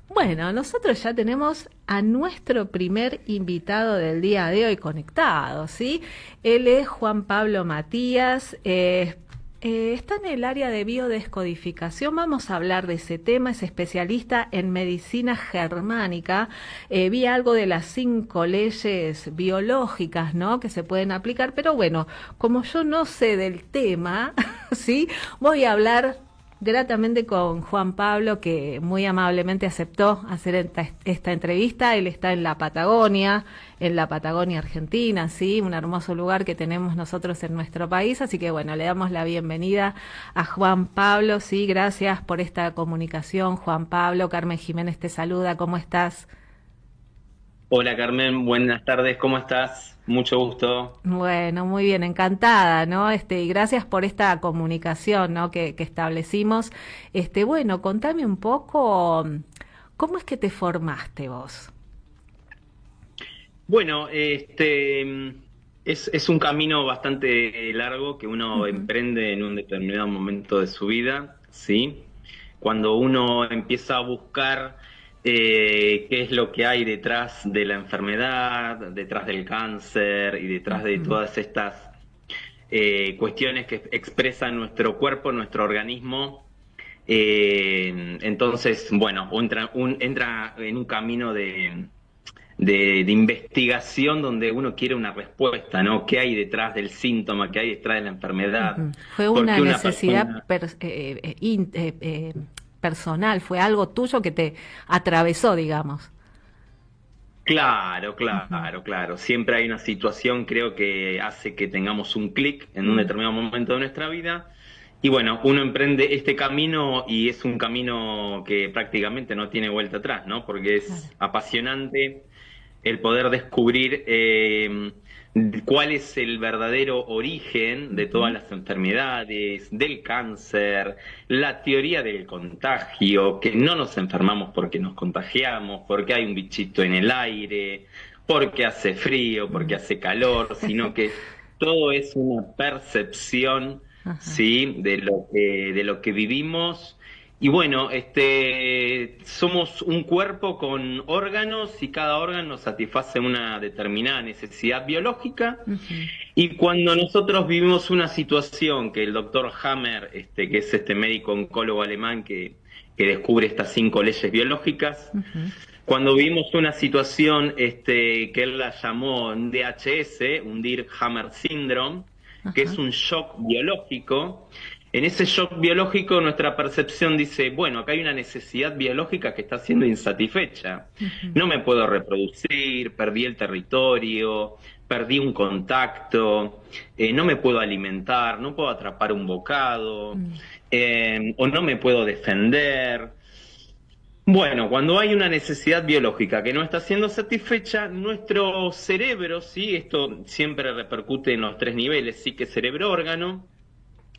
Bueno, nosotros ya tenemos a nuestro primer invitado del día de hoy conectado, ¿sí? Él es Juan Pablo Matías, está en el área de biodescodificación, vamos a hablar de ese tema, es especialista en medicina germánica, vi algo de las 5 leyes biológicas, ¿no?, que se pueden aplicar, pero bueno, como yo no sé del tema, ¿sí?, voy a hablar gratamente con Juan Pablo, que muy amablemente aceptó hacer esta entrevista. Él está en la Patagonia Argentina, sí, un hermoso lugar que tenemos nosotros en nuestro país, así que bueno, le damos la bienvenida a Juan Pablo, sí, gracias por esta comunicación, Juan Pablo. Carmen Jiménez te saluda, ¿cómo estás? Hola Carmen, buenas tardes, ¿cómo estás? Mucho gusto. Bueno, muy bien, encantada, ¿no? Y gracias por esta comunicación, ¿no?, que establecimos. Bueno, contame un poco, ¿cómo es que te formaste vos? Bueno, es un camino bastante largo que uno Ujú, emprende en un determinado momento de su vida, ¿sí? Cuando uno empieza a buscar qué es lo que hay detrás de la enfermedad, detrás del cáncer y detrás de ujú. todas estas cuestiones que expresan nuestro cuerpo, nuestro organismo. Entonces, bueno, entra en un camino de investigación donde uno quiere una respuesta, ¿no? ¿Qué hay detrás del síntoma? ¿Qué hay detrás de la enfermedad? Ujú. Fue ¿Por una qué una necesidad persona... personal, fue algo tuyo que te atravesó, digamos. Claro, Ujú. claro, claro. Siempre hay una situación, creo que hace que tengamos un clic en un Mm, determinado momento de nuestra vida. Y bueno, uno emprende este camino y es un camino que prácticamente no tiene vuelta atrás, ¿no? Porque claro. es apasionante el poder descubrir cuál es el verdadero origen de todas Ujú, las enfermedades, del cáncer, la teoría del contagio, que no nos enfermamos porque nos contagiamos, porque hay un bichito en el aire, porque hace frío, porque mm. hace calor, sino que todo es una percepción, Ajá. ¿sí?, de lo que vivimos. Y bueno, somos un cuerpo con órganos y cada órgano satisface una determinada necesidad biológica. Ujú, Y cuando nosotros vivimos una situación que el doctor Hammer, que es este médico oncólogo alemán que descubre estas 5 leyes biológicas, ujú. cuando vivimos una situación que él la llamó un DHS, un Dirk Hammer Syndrome, que Ajá. es un shock biológico. En ese shock biológico nuestra percepción dice, bueno, acá hay una necesidad biológica que está siendo insatisfecha. Ujú, No me puedo reproducir, perdí el territorio, perdí un contacto, no me puedo alimentar, no puedo atrapar un bocado, mm. o no me puedo defender. Bueno, cuando hay una necesidad biológica que no está siendo satisfecha, nuestro cerebro, sí, esto siempre repercute en los 3 niveles, sí, que cerebro-órgano,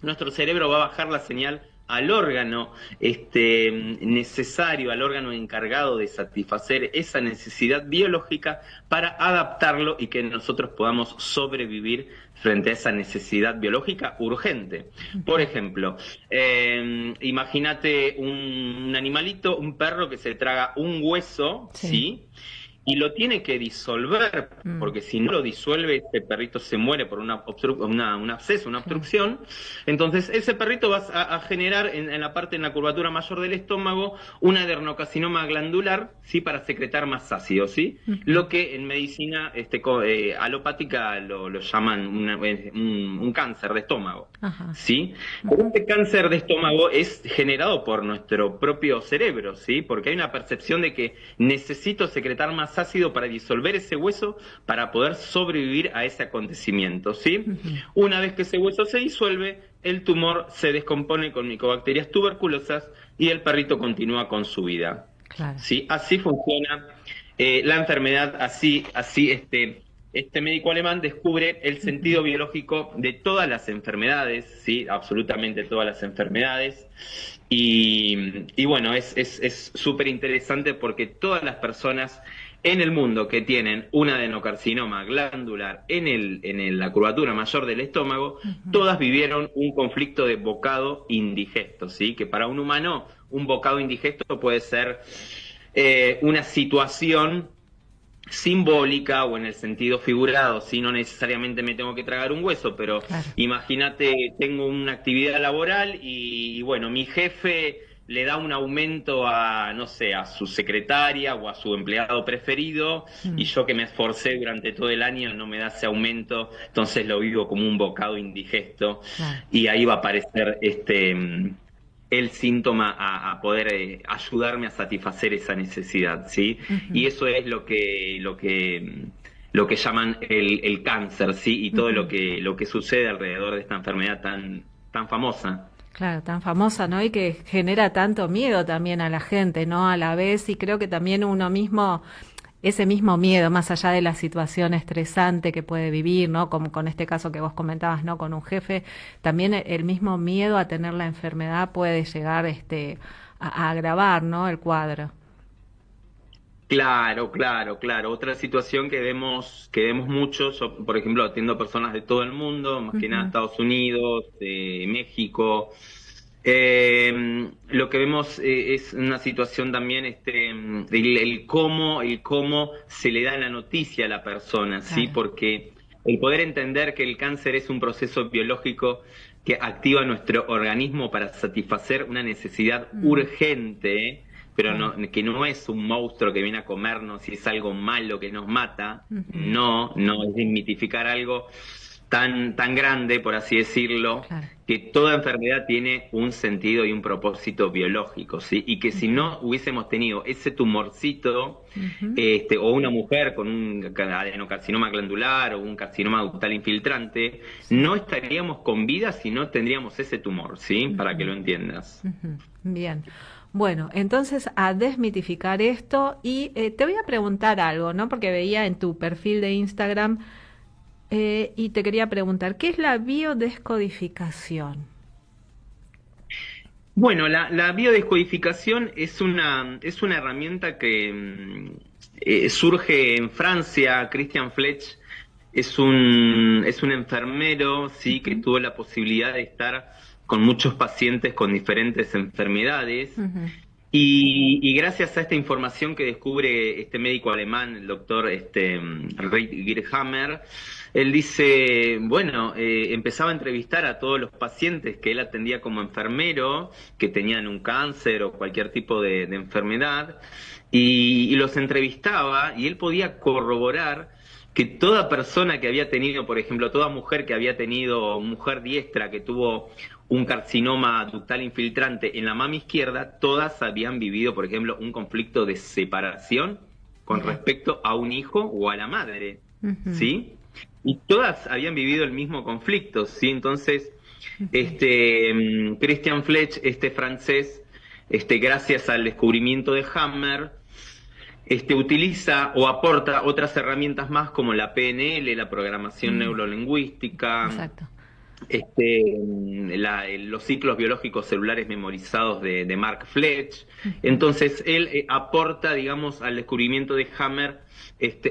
nuestro cerebro va a bajar la señal al órgano necesario, al órgano encargado de satisfacer esa necesidad biológica para adaptarlo y que nosotros podamos sobrevivir frente a esa necesidad biológica urgente. Por ejemplo, imagínate un animalito, un perro que se traga un hueso, Sí. ¿sí? Y lo tiene que disolver, Mm, porque si no lo disuelve, este perrito se muere por un absceso, una claro. obstrucción. Entonces, ese perrito va a generar en la parte, en la curvatura mayor del estómago, un adenocarcinoma glandular, ¿sí? Para secretar más ácido, ¿sí? Ujú. Lo que en medicina alopática lo llaman un cáncer de estómago. Ajá. ¿Sí? Pero Ujú. este cáncer de estómago es generado por nuestro propio cerebro, ¿sí? Porque hay una percepción de que necesito secretar más ácido para disolver ese hueso para poder sobrevivir a ese acontecimiento, ¿sí? Ujú. Una vez que ese hueso se disuelve, el tumor se descompone con micobacterias tuberculosas y el perrito continúa con su vida, Claro. ¿sí? Así funciona la enfermedad, así este médico alemán descubre el Ujú. sentido biológico de todas las enfermedades, ¿sí? Absolutamente todas las enfermedades. Y bueno, es súper interesante porque todas las personas en el mundo que tienen un adenocarcinoma glandular la curvatura mayor del estómago, Ujú. todas vivieron un conflicto de bocado indigesto, ¿sí? Que para un humano un bocado indigesto puede ser una situación simbólica o en el sentido figurado, si no necesariamente me tengo que tragar un hueso, pero Claro. imagínate, tengo una actividad laboral y bueno, mi jefe le da un aumento a, no sé, a su secretaria o a su empleado preferido, y yo que me esforcé durante todo el año no me da ese aumento, entonces lo vivo como un bocado indigesto, Claro. y ahí va a aparecer el síntoma a poder ayudarme a satisfacer esa necesidad, ¿sí? Y eso es lo que llaman el cáncer, ¿sí? Y todo lo que sucede alrededor de esta enfermedad tan famosa. Claro, tan famosa, ¿no? Y que genera tanto miedo también a la gente, ¿no? A la vez, y creo que también uno mismo, ese mismo miedo, más allá de la situación estresante que puede vivir, ¿no? Como con este caso que vos comentabas, ¿no? Con un jefe, también el mismo miedo a tener la enfermedad puede llegar, a agravar, ¿no? El cuadro. Claro, claro, claro. Otra situación que vemos mucho, yo, por ejemplo, atiendo personas de todo el mundo, más que nada Ujú. Estados Unidos, México. Lo que vemos es una situación también, el cómo se le da la noticia a la persona, ¿sí? Claro. Porque el poder entender que el cáncer es un proceso biológico que activa nuestro organismo para satisfacer una necesidad Mm, urgente, pero claro. que no es un monstruo que viene a comernos y es algo malo que nos mata, Ujú. no es desmitificar algo tan grande, por así decirlo, Claro. que toda enfermedad tiene un sentido y un propósito biológico, ¿sí? Y que si Ujú. no hubiésemos tenido ese tumorcito, Ujú. o una mujer con un adenocarcinoma glandular o un carcinoma ductal infiltrante, Sí. no estaríamos con vida si no tendríamos ese tumor, ¿sí? Para que Ujú. lo entiendas. Ujú. Bien. Bueno, entonces a desmitificar esto y te voy a preguntar algo, ¿no? Porque veía en tu perfil de Instagram y te quería preguntar, ¿qué es la biodescodificación? Bueno, la biodescodificación es una herramienta que surge en Francia. Christian Fletch es un enfermero, sí, que Ujú. tuvo la posibilidad de estar con muchos pacientes con diferentes enfermedades. Ujú. Y gracias a esta información que descubre este médico alemán, el doctor Reid Girhammer, él dice, bueno, empezaba a entrevistar a todos los pacientes que él atendía como enfermero, que tenían un cáncer o cualquier tipo de enfermedad, y los entrevistaba y él podía corroborar que toda persona que había tenido, por ejemplo, toda mujer que había tenido, mujer diestra que tuvo un carcinoma ductal infiltrante en la mama izquierda, todas habían vivido, por ejemplo, un conflicto de separación con Mira. respecto a un hijo o a la madre, Ujú. ¿sí? Y todas habían vivido el mismo conflicto, ¿sí? Entonces, Ujú. Christian Fletch, este francés, gracias al descubrimiento de Hammer, utiliza o aporta otras herramientas más como la PNL, la programación Mm, neurolingüística, exacto. los ciclos biológicos celulares memorizados de Mark Fletch. Ujú. Entonces, él aporta, digamos, al descubrimiento de Hammer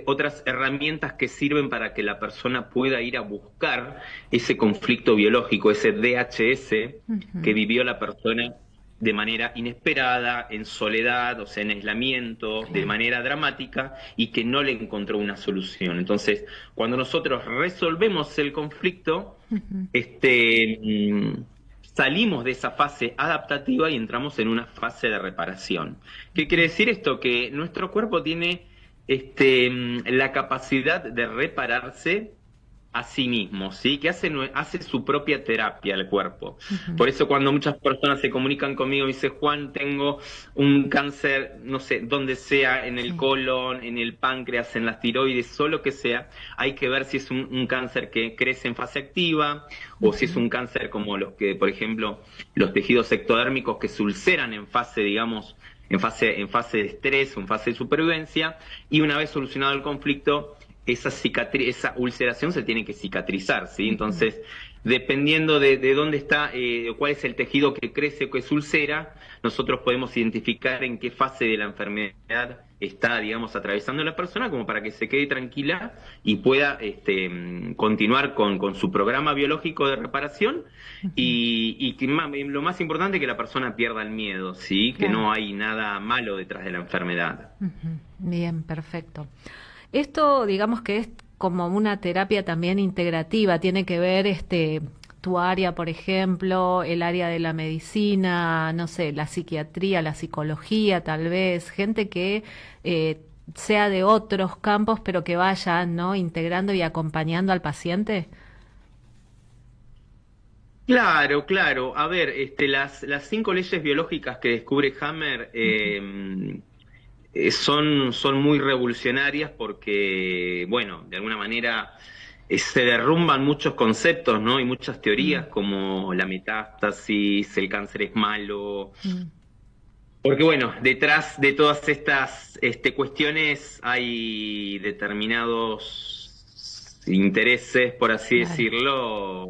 otras herramientas que sirven para que la persona pueda ir a buscar ese conflicto biológico, ese DHS que Ujú. vivió la persona de manera inesperada, en soledad, o sea, en aislamiento, de Claro. manera dramática, y que no le encontró una solución. Entonces, cuando nosotros resolvemos el conflicto, Ujú. salimos de esa fase adaptativa y entramos en una fase de reparación. ¿Qué quiere decir esto? Que nuestro cuerpo tiene la capacidad de repararse a sí mismo, ¿sí? Que hace su propia terapia al cuerpo. Ujú. Por eso cuando muchas personas se comunican conmigo y dicen, Juan, tengo un cáncer, no sé, donde sea, en el Sí. colon, en el páncreas, en las tiroides, o lo que sea, hay que ver si es un cáncer que crece en fase activa o si es Ujú. un cáncer como los que, por ejemplo, los tejidos ectodérmicos que se ulceran en fase, digamos, en fase de estrés o en fase de supervivencia, y una vez solucionado el conflicto, esa ulceración se tiene que cicatrizar, ¿sí? Entonces, dependiendo de dónde está, cuál es el tejido que crece o que se ulcera, nosotros podemos identificar en qué fase de la enfermedad está, digamos, atravesando la persona, como para que se quede tranquila y pueda continuar con su programa biológico de reparación y lo más importante, que la persona pierda el miedo, ¿sí? Que Claro. no hay nada malo detrás de la enfermedad. Bien, perfecto. Esto, digamos que es como una terapia también integrativa, tiene que ver tu área, por ejemplo, el área de la medicina, no sé, la psiquiatría, la psicología, tal vez, gente que sea de otros campos, pero que vayan, ¿no? Integrando y acompañando al paciente. Claro, claro. A ver, las 5 leyes biológicas que descubre Hammer son muy revolucionarias porque, bueno, de alguna manera se derrumban muchos conceptos, ¿no? Y muchas Mm, teorías como la metástasis, el cáncer es malo. mm, Porque, bueno, detrás de todas estas cuestiones hay determinados intereses, por así claro. decirlo,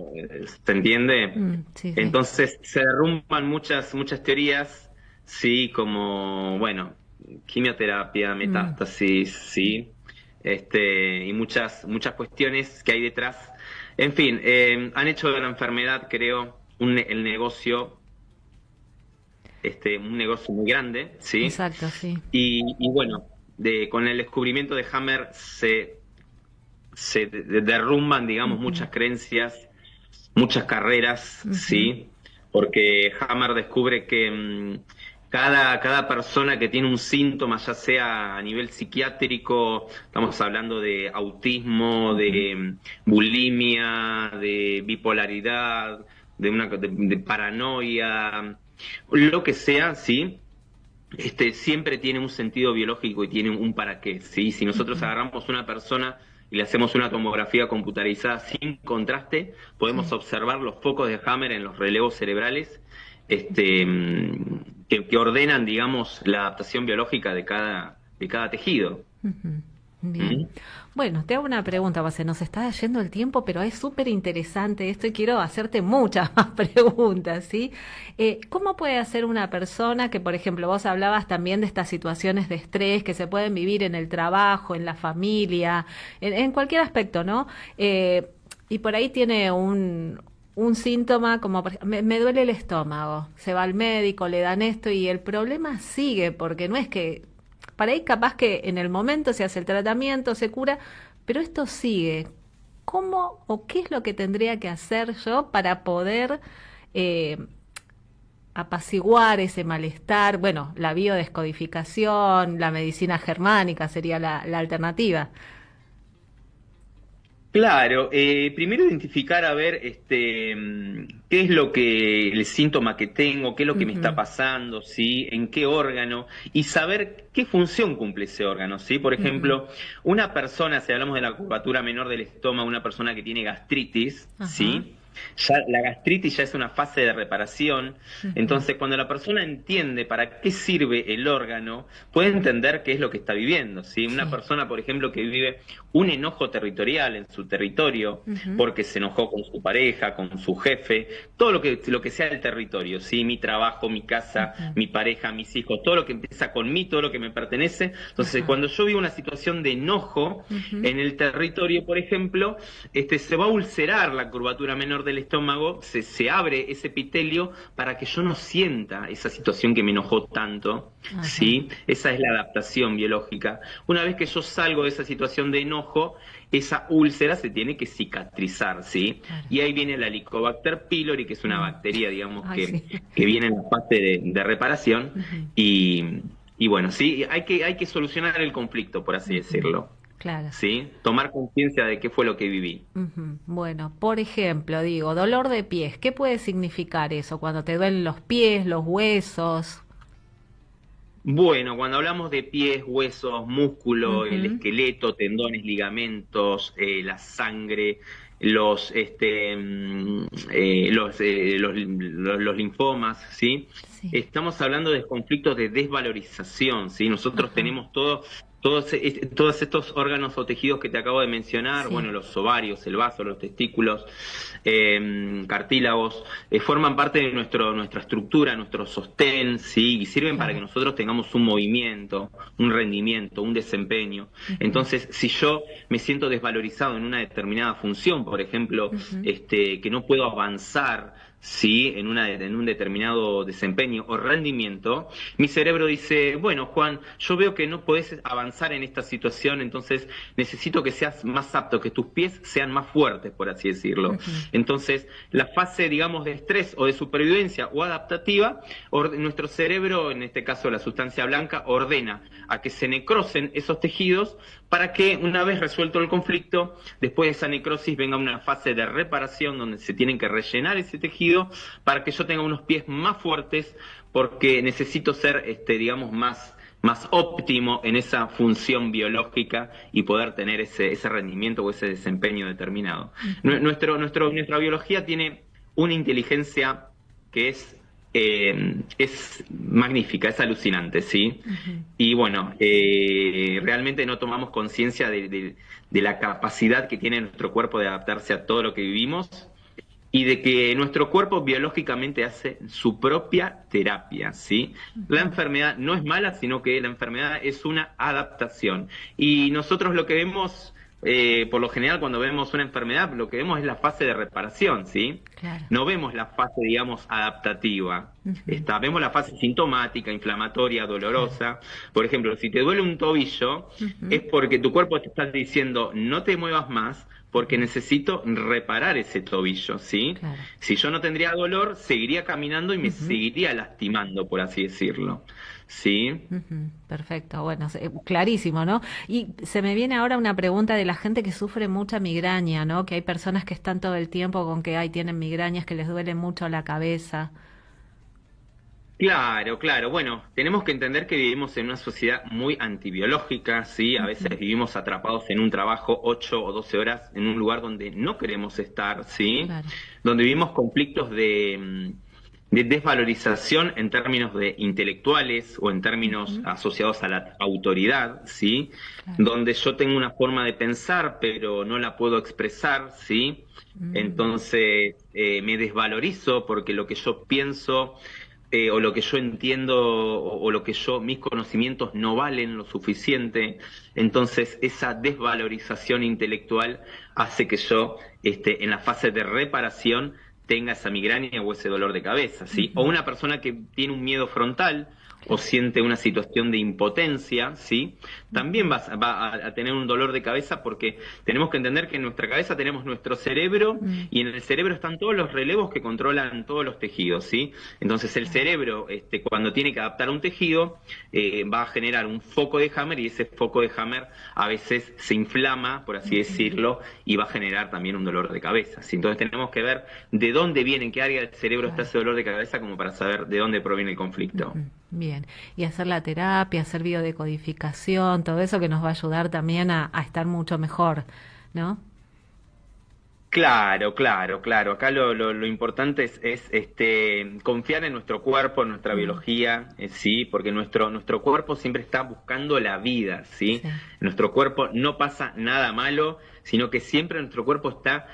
¿se entiende? Sí, sí. Entonces se derrumban muchas teorías, sí, como, bueno, quimioterapia, Mm, metástasis, sí, y muchas cuestiones que hay detrás. En fin, han hecho de la enfermedad, creo, el negocio, un negocio muy grande, sí, exacto, sí. y bueno, con el descubrimiento de Hammer se derrumban, digamos, Ujú, muchas creencias, muchas carreras, ujú, ¿sí? Porque Hammer descubre que cada persona que tiene un síntoma, ya sea a nivel psiquiátrico, estamos hablando de autismo, ujú. de bulimia, de bipolaridad, de paranoia, lo que sea, ¿sí? Siempre tiene un sentido biológico y tiene un para qué, ¿sí? Si nosotros Ujú, agarramos una persona y le hacemos una tomografía computarizada sin contraste, podemos sí. observar los focos de Hammer en los relevos cerebrales, que ordenan, digamos, la adaptación biológica de cada tejido. Ujú, bien. ¿Mm? Bueno, te hago una pregunta, pues se nos está yendo el tiempo, pero es súper interesante esto y quiero hacerte muchas más preguntas, ¿sí? ¿Cómo puede hacer una persona que, por ejemplo, vos hablabas también de estas situaciones de estrés que se pueden vivir en el trabajo, en la familia, en cualquier aspecto, ¿no? Y por ahí tiene un síntoma como me duele el estómago, se va al médico, le dan esto y el problema sigue porque no es que para ahí capaz que en el momento se hace el tratamiento, se cura, pero esto sigue. ¿Cómo o qué es lo que tendría que hacer yo para poder eh, apaciguar ese malestar? Bueno, la biodescodificación, la medicina germánica sería la alternativa. Claro, primero identificar a ver qué es el síntoma que tengo, qué es lo que me está Ujú, pasando, ¿sí? En qué órgano, y saber qué función cumple ese órgano, ¿sí? Por ujú, ejemplo, una persona, si hablamos de la curvatura menor del estómago, una persona que tiene gastritis, ajá, ¿sí? Ya la gastritis ya es una fase de reparación, ujú, entonces cuando la persona entiende para qué sirve el órgano, puede entender qué es lo que está viviendo, ¿sí? Una sí, persona, por ejemplo, que vive un enojo territorial en su territorio, ujú, porque se enojó con su pareja, con su jefe, todo lo que sea el territorio, ¿sí? Mi trabajo, mi casa, ujú, mi pareja, mis hijos, todo lo que empieza con mí, todo lo que me pertenece. Entonces, ajá, cuando yo vivo una situación de enojo ujú, en el territorio, por ejemplo, se va a ulcerar la curvatura menor del estómago, se abre ese epitelio para que yo no sienta esa situación que me enojó tanto, ajá, ¿sí? Esa es la adaptación biológica. Una vez que yo salgo de esa situación de enojo, esa úlcera se tiene que cicatrizar, ¿sí? claro. Y ahí viene la Helicobacter pylori, que es una Mm, bacteria, digamos, ay, que, sí. que viene en la fase de reparación. Ujú, Y, y bueno, sí, hay que solucionar el conflicto, por así ujú, decirlo. claro. ¿Sí? Tomar conciencia de qué fue lo que viví. Ujú. Bueno, por ejemplo, digo, dolor de pies, ¿qué puede significar eso? Cuando te duelen los pies, los huesos. Bueno, cuando hablamos de pies, huesos, músculo, el Ujú, esqueleto, tendones, ligamentos, la sangre, los linfomas, ¿sí? sí, Estamos hablando de conflictos de desvalorización, ¿sí? Nosotros ajá, tenemos todo. Todos estos órganos o tejidos que te acabo de mencionar, Sí. bueno, los ovarios, el vaso, los testículos, cartílagos, forman parte de nuestra estructura, nuestro sostén, ¿sí? Y sirven para Claro. que nosotros tengamos un movimiento, un rendimiento, un desempeño. Ujú, Entonces, si yo me siento desvalorizado en una determinada función, por ejemplo, ujú. que no puedo avanzar, ¿sí? En un determinado desempeño o rendimiento, mi cerebro dice, bueno, Juan, yo veo que no podés avanzar en esta situación, entonces necesito que seas más apto, que tus pies sean más fuertes, por así decirlo. Ujú. Entonces, la fase, digamos, de estrés o de supervivencia o adaptativa, nuestro cerebro, en este caso la sustancia blanca, ordena a que se necrosen esos tejidos para que una vez resuelto el conflicto, después de esa necrosis venga una fase de reparación donde se tienen que rellenar ese tejido para que yo tenga unos pies más fuertes porque necesito ser, digamos, más óptimo en esa función biológica y poder tener ese rendimiento o ese desempeño determinado. Ujú. Nuestra biología tiene una inteligencia que es magnífica, es alucinante, ¿sí? Ujú. Y bueno, realmente no tomamos conciencia de la capacidad que tiene nuestro cuerpo de adaptarse a todo lo que vivimos y de que nuestro cuerpo biológicamente hace su propia terapia, ¿sí? La Ujú. enfermedad no es mala, sino que la enfermedad es una adaptación. Y nosotros lo que vemos, por lo general, cuando vemos una enfermedad, lo que vemos es la fase de reparación, ¿sí? Claro. No vemos la fase, digamos, adaptativa. Ujú. Vemos la fase sintomática, inflamatoria, Claro. dolorosa. Por ejemplo, si te duele un tobillo, es Ujú. porque tu cuerpo te está diciendo no te muevas más porque Ujú. necesito reparar ese tobillo, ¿sí? Claro. Si yo no tendría dolor, seguiría caminando y me Ujú. seguiría lastimando, por así decirlo, ¿sí? Ujú. Perfecto, bueno, clarísimo, ¿no? Y se me viene ahora una pregunta de la gente que sufre mucha migraña, ¿no? Que hay personas que están todo el tiempo con que tienen migrañas, que les duele mucho la cabeza. Claro, claro. Bueno, tenemos que entender que vivimos en una sociedad muy antibiológica, ¿sí? A veces Ujú. vivimos atrapados en un trabajo 8 o 12 horas en un lugar donde no queremos estar, ¿sí? Claro. Donde vivimos conflictos de desvalorización en términos de intelectuales o en términos Ujú. asociados a la autoridad, ¿sí? Claro. Donde yo tengo una forma de pensar, pero no la puedo expresar, ¿sí? Mm. Entonces me desvalorizo porque lo que yo pienso o lo que yo entiendo o lo que mis conocimientos no valen lo suficiente, entonces esa desvalorización intelectual hace que yo en la fase de reparación tenga esa migraña o ese dolor de cabeza, ¿sí? O Ujú. una persona que tiene un miedo frontal o Claro. siente una situación de impotencia, ¿sí? También Ujú. va a tener un dolor de cabeza porque tenemos que entender que en nuestra cabeza tenemos nuestro cerebro Mm. y en el cerebro están todos los relevos que controlan todos los tejidos, ¿sí? Entonces el Claro. cerebro, cuando tiene que adaptar un tejido, va a generar un foco de Hammer y ese foco de Hammer a veces se inflama, por así Ujú. decirlo, y va a generar también un dolor de cabeza, ¿sí? Entonces tenemos que ver de dónde viene, en qué área del cerebro está Claro. ese dolor de cabeza como para saber de dónde proviene el conflicto. Ujú. Bien, y hacer la terapia, hacer biodecodificación, todo eso que nos va a ayudar también a estar mucho mejor, ¿no? Claro, claro, claro. Acá lo importante es confiar en nuestro cuerpo, en nuestra Mm. biología, sí, porque nuestro cuerpo siempre está buscando la vida, ¿sí? Sí. Nuestro cuerpo no pasa nada malo, sino que siempre nuestro cuerpo está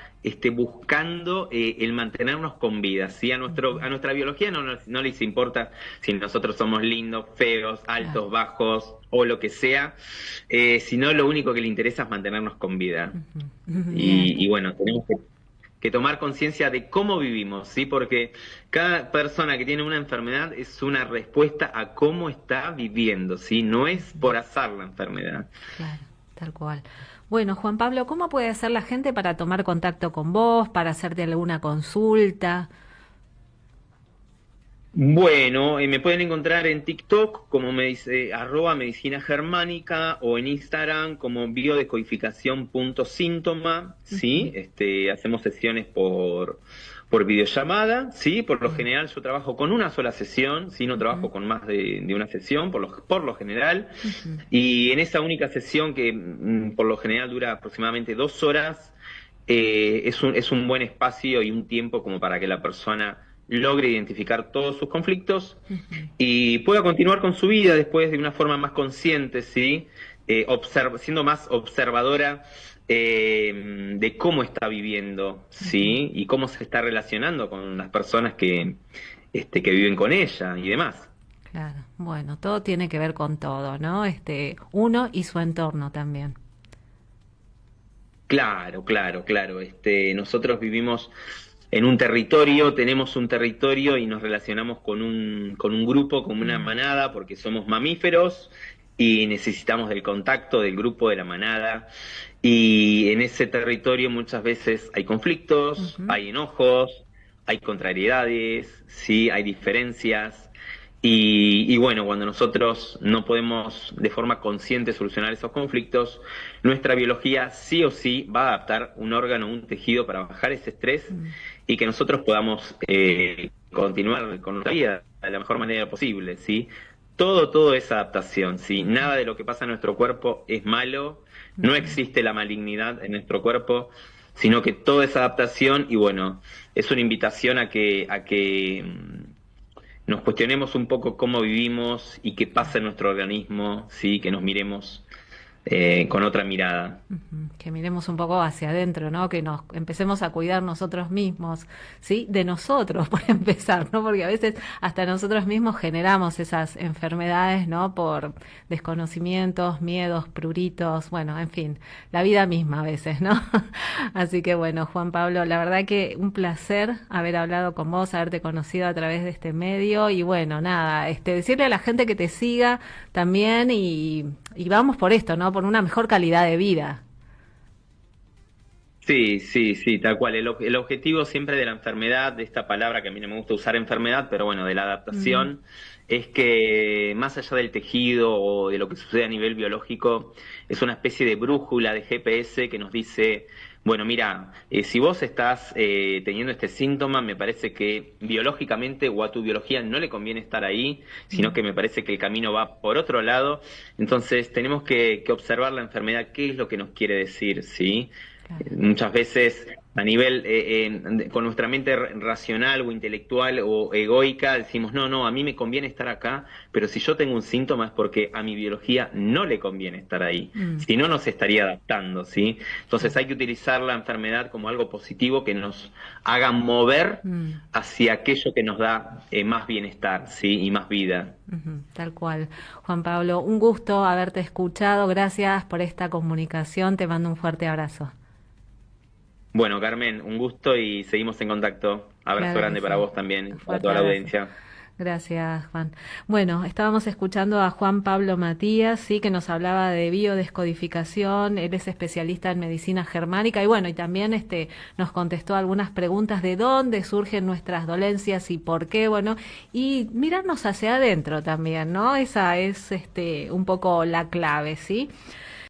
buscando el mantenernos con vida, ¿sí? Ujú. A nuestra biología no les importa si nosotros somos lindos, feos, Claro. altos, bajos o lo que sea, sino lo único que le interesa es mantenernos con vida. Ujú. Bien. Y bueno, tenemos que tomar conciencia de cómo vivimos, ¿sí? Porque cada persona que tiene una enfermedad es una respuesta a cómo está viviendo, ¿sí? No es Ujú. por azar la enfermedad. Claro, tal cual. Bueno, Juan Pablo, ¿cómo puede hacer la gente para tomar contacto con vos, para hacerte alguna consulta? Bueno, me pueden encontrar en TikTok como me dice, @medicina germánica o en Instagram como biodecodificación.síntoma, ¿sí? Ujú. Hacemos sesiones por videollamada, ¿sí? Por lo Bien. general yo trabajo con una sola sesión, ¿sí? No Ujú. trabajo con más de una sesión, por lo general. Ujú. Y en esa única sesión que por lo general dura aproximadamente 2 horas, es un buen espacio y un tiempo como para que la persona logre identificar todos sus conflictos y pueda continuar con su vida después de una forma más consciente, ¿sí? Siendo más observadora de cómo está viviendo, ¿sí? Y cómo se está relacionando con las personas que viven con ella y demás. Claro, bueno, todo tiene que ver con todo, ¿no? Uno y su entorno también. Claro, claro, claro. Nosotros vivimos en un territorio, tenemos un territorio y nos relacionamos con un grupo, con una manada, porque somos mamíferos y necesitamos del contacto del grupo, de la manada. Y en ese territorio muchas veces hay conflictos, Ujú. hay enojos, hay contrariedades, sí, hay diferencias. Y bueno, cuando nosotros no podemos de forma consciente solucionar esos conflictos, nuestra biología sí o sí va a adaptar un órgano, un tejido para bajar ese estrés Mm. y que nosotros podamos continuar con nuestra vida de la mejor manera posible, ¿sí? Todo es adaptación, ¿sí? Nada de lo que pasa en nuestro cuerpo es malo, no Ujú. existe la malignidad en nuestro cuerpo, sino que todo es adaptación y bueno, es una invitación a que nos cuestionemos un poco cómo vivimos y qué pasa en nuestro organismo, sí, que nos miremos con otra mirada. Ujú. Que miremos un poco hacia adentro, ¿no? Que nos empecemos a cuidar nosotros mismos, ¿sí? De nosotros, por empezar, ¿no? Porque a veces hasta nosotros mismos generamos esas enfermedades, ¿no? Por desconocimientos, miedos, pruritos, bueno, en fin, la vida misma a veces, ¿no? Así que bueno, Juan Pablo, la verdad que un placer haber hablado con vos, haberte conocido a través de este medio y bueno, nada, decirle a la gente que te siga también y vamos por esto, ¿no? Por una mejor calidad de vida. Sí, sí, sí, tal cual. El objetivo siempre de la enfermedad, de esta palabra que a mí no me gusta usar enfermedad, pero bueno, de la Mm, adaptación, es que más allá del tejido o de lo que sucede a nivel biológico, es una especie de brújula de GPS que nos dice, bueno, mira, si vos estás teniendo este síntoma, me parece que biológicamente o a tu biología no le conviene estar ahí, sino mm, que me parece que el camino va por otro lado. Entonces tenemos que observar la enfermedad, qué es lo que nos quiere decir, ¿sí? claro. Muchas veces a nivel, con nuestra mente racional o intelectual o egoica, decimos, no, no, a mí me conviene estar acá, pero si yo tengo un síntoma es porque a mi biología no le conviene estar ahí, Mm, si no, no se estaría adaptando, ¿sí? Entonces claro. hay que utilizar la enfermedad como algo positivo que nos haga mover Mm, hacia aquello que nos da más bienestar, ¿sí? Y más vida. ujú, tal cual. Juan Pablo, un gusto haberte escuchado. Gracias por esta comunicación. Te mando un fuerte abrazo. Bueno, Carmen, un gusto y seguimos en contacto. Abrazo Claro que grande para sí. vos también, Un para fuerte toda la abrazo. audiencia. Gracias, Juan. Bueno, estábamos escuchando a Juan Pablo Matías, sí, que nos hablaba de biodescodificación. Él es especialista en medicina germánica y bueno, y también nos contestó algunas preguntas de dónde surgen nuestras dolencias y por qué, bueno, y mirarnos hacia adentro también, ¿no? Esa es un poco la clave, ¿sí?